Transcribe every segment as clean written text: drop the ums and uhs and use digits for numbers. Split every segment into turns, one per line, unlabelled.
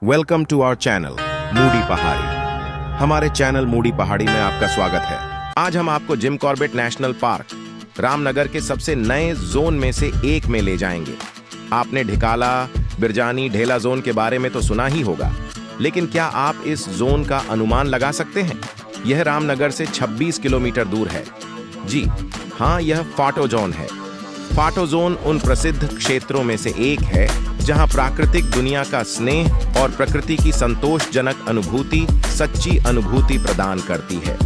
Welcome to our channel Moody Pahadi. हमारे channel Moody पहाड़ी में आपका स्वागत है। आज हम आपको Jim Corbett national park Ramnagar के सबसे नए जोन में से एक में ले जाएंगे। आपने ढिकाला, बिरजानी, ढेला जोन के बारे में तो सुना ही होगा, लेकिन क्या आप इस जोन का अनुमान लगा सकते हैं? यह रामनगर से 26 किलोमीटर दूर है। जी हाँ, यह फाटो जोन है। फाटो जोन उन प्रसिद्ध क्षेत्रों में से एक है जहां प्राकृतिक दुनिया का स्नेह और प्रकृति की संतोषजनक अनुभूति सच्ची अनुभूति प्रदान करती है।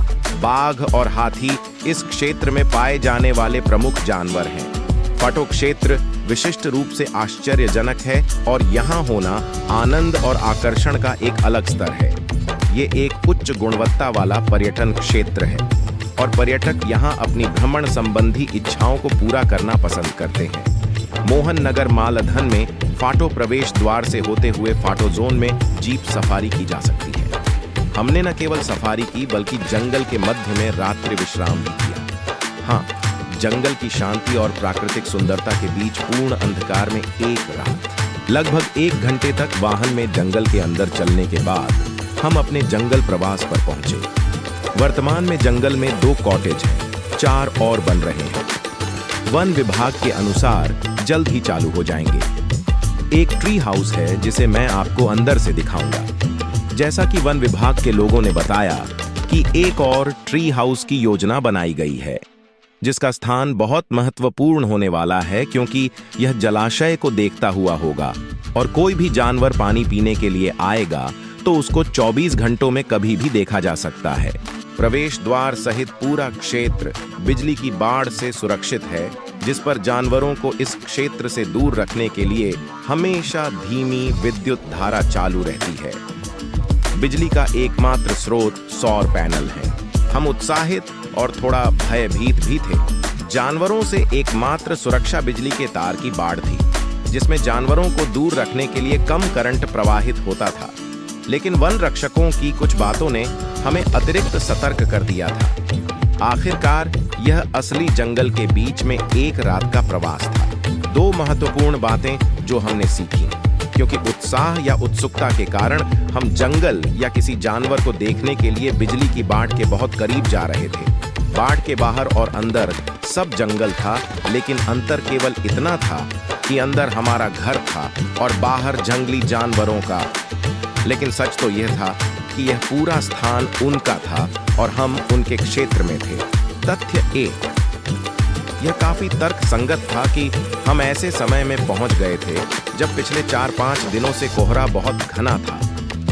बाघ और हाथी इस क्षेत्र में पाए जाने वाले प्रमुख जानवर हैं। फाटो क्षेत्र विशिष्ट रूप से आश्चर्यजनक है और यहाँ होना आनंद और आकर्षण का एक अलग स्तर है। ये एक उच्च गुणवत्ता वाला पर्यटन क्षेत्र है और पर्यटक यहाँ अपनी भ्रमण संबंधी इच्छाओं को पूरा करना पसंद करते हैं। मोहन नगर मालधन में फाटो प्रवेश द्वार से होते हुए फाटो जोन में जीप सफारी की जा सकती है। हमने न केवल सफारी की बल्कि जंगल के मध्य में रात्रि विश्राम भी किया। हाँ, जंगल की शांति और प्राकृतिक सुंदरता के बीच पूर्ण अंधकार में एक रात लगभग 1 घंटे तक वाहन में जंगल के अंदर चलने के बाद हम अपने जंगल प्रवास पर पहुंचे। वर्तमान में जंगल में 2 कॉटेज हैं, 4 और बन रहे हैं। वन विभाग के अनुसार जल्द ही चालू हो जाएंगे। एक ट्री हाउस है जिसे मैं आपको अंदर से दिखाऊंगा। जैसा कि वन विभाग के लोगों ने बताया कि एक और ट्री हाउस की योजना बनाई गई है, जिसका स्थान बहुत महत्वपूर्ण होने वाला है क्योंकि यह जलाशय को देखता हुआ होगा और कोई भी जानवर पानी पीने के लिए आएगा तो उसको 24 घंटों में कभी भी देखा जा सकता है। प्रवेश द्वार सहित पूरा क्षेत्र बिजली की बाढ़ से सुरक्षित है, जिस पर जानवरों को इस क्षेत्र से दूर रखने के लिए हमेशा धीमी विद्युत धारा चालू रहती है। बिजली का एकमात्र स्रोत सौर पैनल है। हम उत्साहित और थोड़ा भयभीत भी थे। जानवरों से एकमात्र सुरक्षा बिजली के तार की बाढ़ थी, जिसमें जानवरों को दूर रखने के लिए कम करंट प्रवाहित होता था। लेकिन वन रक्षकों की कुछ बातों ने हमें अतिरिक्त सतर्क कर दिया था। आखिरकार यह असली जंगल के बीच में एक रात का प्रवास था। 2 महत्वपूर्ण बातें जो हमने सीखी, क्योंकि उत्साह या उत्सुकता के कारण हम जंगल या किसी जानवर को देखने के लिए बिजली की बाढ़ के बहुत करीब जा रहे थे। बाढ़ के बाहर और अंदर सब जंगल था, लेकिन अंतर केवल इतना था कि अंदर हमारा घर था और बाहर जंगली जानवरों का। लेकिन सच तो यह था कि यह पूरा स्थान उनका था और हम उनके क्षेत्र में थे। तथ्य 1, यह काफी तर्कसंगत था कि हम ऐसे समय में पहुंच गए थे जब पिछले 4-5 दिनों से कोहरा बहुत घना था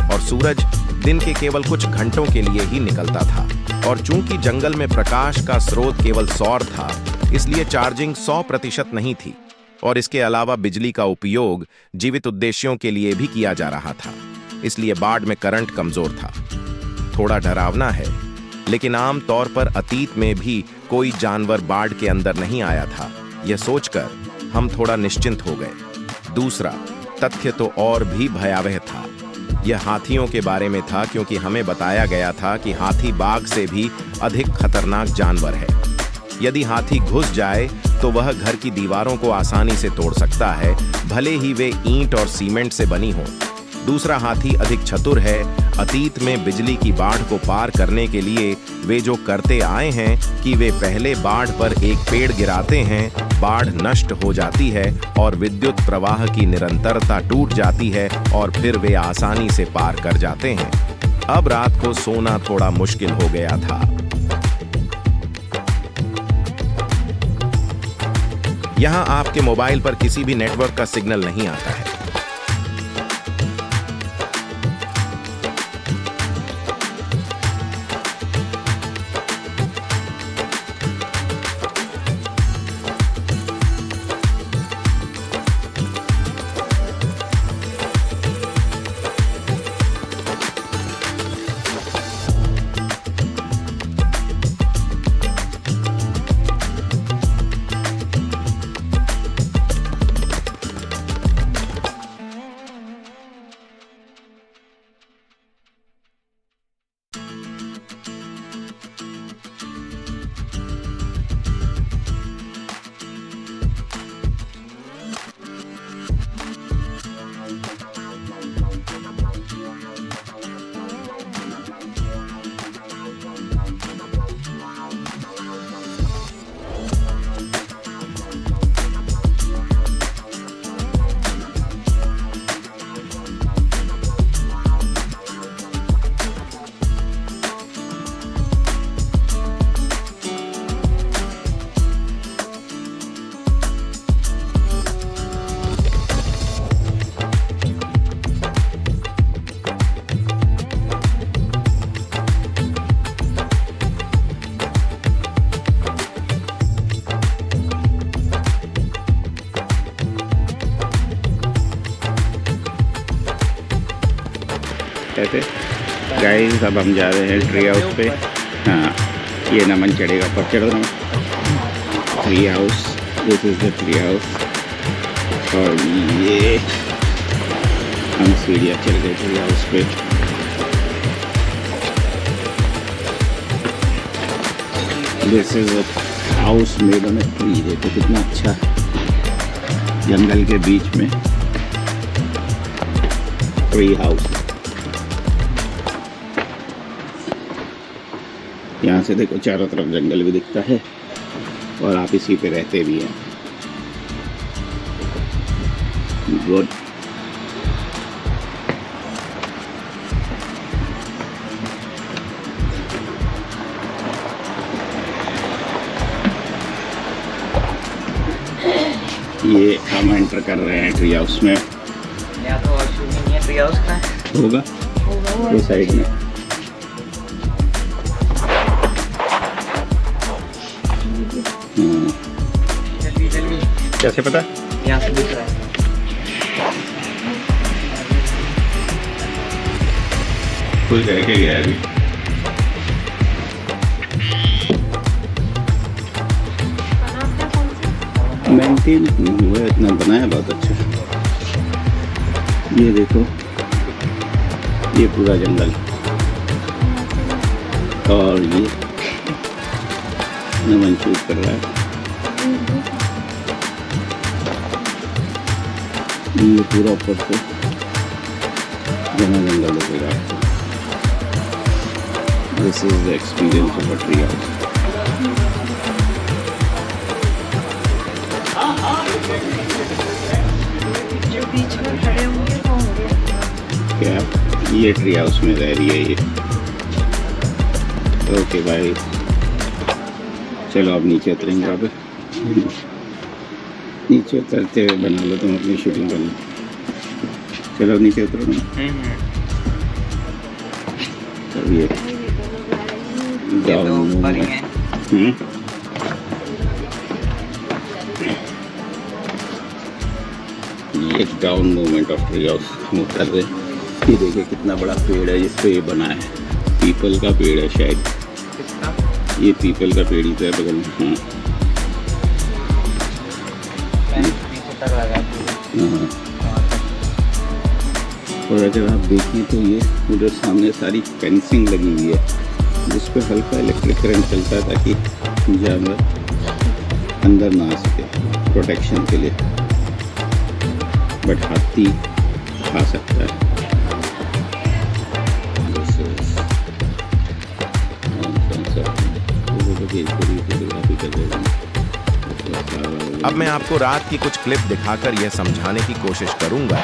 और सूरज दिन के केवल कुछ घंटों के लिए ही निकलता था। और चूंकि जंगल में प्रकाश का स्रोत केवल सौर था, इसलिए चार्जिंग 100% नहीं थी और इसके अलावा बिजली का उपयोग जीवित उद्देश्यों के लिए भी किया जा रहा था, इसलिए बाढ़ में करंट कमजोर था। थोड़ा डरावना है, लेकिन आम तौर पर अतीत में भी कोई जानवर बाढ़ के अंदर नहीं आया था। यह सोचकर हम थोड़ा निश्चिंत हो गए। दूसरा तथ्य तो और भी भयावह था। यह हाथियों के बारे में था, क्योंकि हमें बताया गया था कि हाथी बाघ से भी अधिक खतरनाक जानवर है। यदि हाथी घुस जाए तो वह घर की दीवारों को आसानी से तोड़ सकता है, भले ही वे ईंट और सीमेंट से बनी हों। दूसरा, हाथी अधिक चतुर है। अतीत में बिजली की बाढ़ को पार करने के लिए वे जो करते आए हैं कि वे पहले बाढ़ पर एक पेड़ गिराते हैं, बाढ़ नष्ट हो जाती है और विद्युत प्रवाह की निरंतरता टूट जाती है और फिर वे आसानी से पार कर जाते हैं। अब रात को सोना थोड़ा मुश्किल हो गया था। यहाँ आपके मोबाइल पर किसी भी नेटवर्क का सिग्नल नहीं आता है।
सकते थे। गाइस अब हम जा रहे हैं ट्री हाउस पे। हाँ, ये नमन चढ़ेगा, पर चढ़ो Naman. Tree house, this is the tree house. और ये हम सीढ़ियाँ चल गए ट्री हाउस पे। This is a house made on a tree. देखो कितना अच्छा, जंगल के बीच में ट्री हाउस। यहाँ से देखो चारों तरफ जंगल भी दिखता है और आप इसी पे रहते भी हैं। गुड। ये हम एंटर कर रहे हैं ट्री हाउस में।
यहाँ तो वॉशरूम नहीं है, ट्री हाउस का है।
होगा वो साइड में।
जल्दी जल्दी,
कैसे पता?
यहाँ से दिख रहा है।
कोई कह के गया अभी। मेंटेन नहीं हुआ, इतना बनाया बहुत अच्छा। ये देखो, ये पूरा जंगल और ये नमन शूट कर रहा है। ये पूरा ऊपर से घना जंगल दिखेगा आपको। This is the experience of a tree house.
जो बीच में खड़े होंगे वो होंगे।
क्या ये ट्री हाउस में रह रही है ये? ओके भाई, चलो अब नीचे उतरेंगे। अब नीचे उतरते हुए बना लो तुम अपनी शूटिंग करना। चलो अब नीचे उतरो ना। तब ये
ये तो ऊपर ही है।
ये down movement of tree house हम उतर रहे। ये देखिए कितना बड़ा पेड़ है जिस पे ये बना है। पीपल का पेड़ है शायद।
किसका?
ये पीपल का पेड़ ही तो है बगल में। हाँ
नीचे तक लगा पूरा।
हाँ। और अगर आप देखें तो ये उधर सामने सारी फेंसिंग लगी हुई है जिस पर हल्का इलेक्ट्रिक करंट चलता है ताकि जानवर अंदर ना आ सके, प्रोटेक्शन के लिए। बट हाथी खा सकता है।
अब मैं आपको रात की कुछ क्लिप दिखाकर यह समझाने की कोशिश करूंगा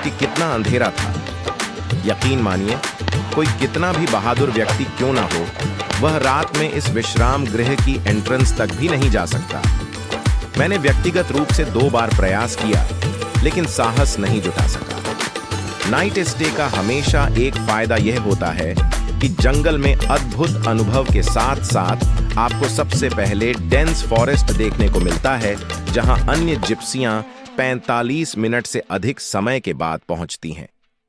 कि कितना अंधेरा था। यकीन मानिए, कोई कितना भी बहादुर व्यक्ति क्यों ना हो, वह रात में इस विश्राम गृह की एंट्रेंस तक भी नहीं जा सकता। मैंने व्यक्तिगत रूप से 2 बार प्रयास किया, लेकिन साहस नहीं जुटा सका। नाइट स्टे का हमेशा एक फायदा यह होता है कि जंगल में अद्भुत अनुभव के साथ साथ आपको सबसे पहले डेंस फॉरेस्ट देखने को मिलता है, जहां अन्य जिप्सियां 45 मिनट से अधिक समय के बाद पहुंचती हैं।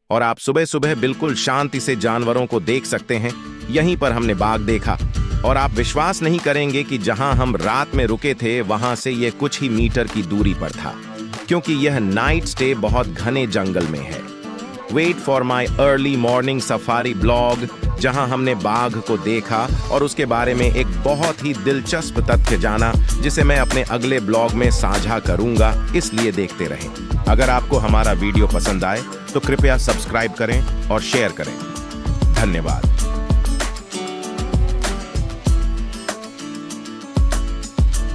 और आप सुबह सुबह बिल्कुल शांति से जानवरों को देख सकते हैं। यहीं पर हमने बाघ देखा और आप विश्वास नहीं करेंगे कि जहां हम रात में रुके थे वहां से यह कुछ ही मीटर की दूरी पर था, क्योंकि यह नाइट स्टे बहुत घने जंगल में है। Wait for my early morning safari blog, जहां हमने बाघ को देखा और उसके बारे में एक बहुत ही दिलचस्प तथ्य जाना, जिसे मैं अपने अगले ब्लॉग में साझा करूंगा, इसलिए देखते रहें। अगर आपको हमारा वीडियो पसंद आए तो कृपया सब्सक्राइब करें और शेयर करें। धन्यवाद।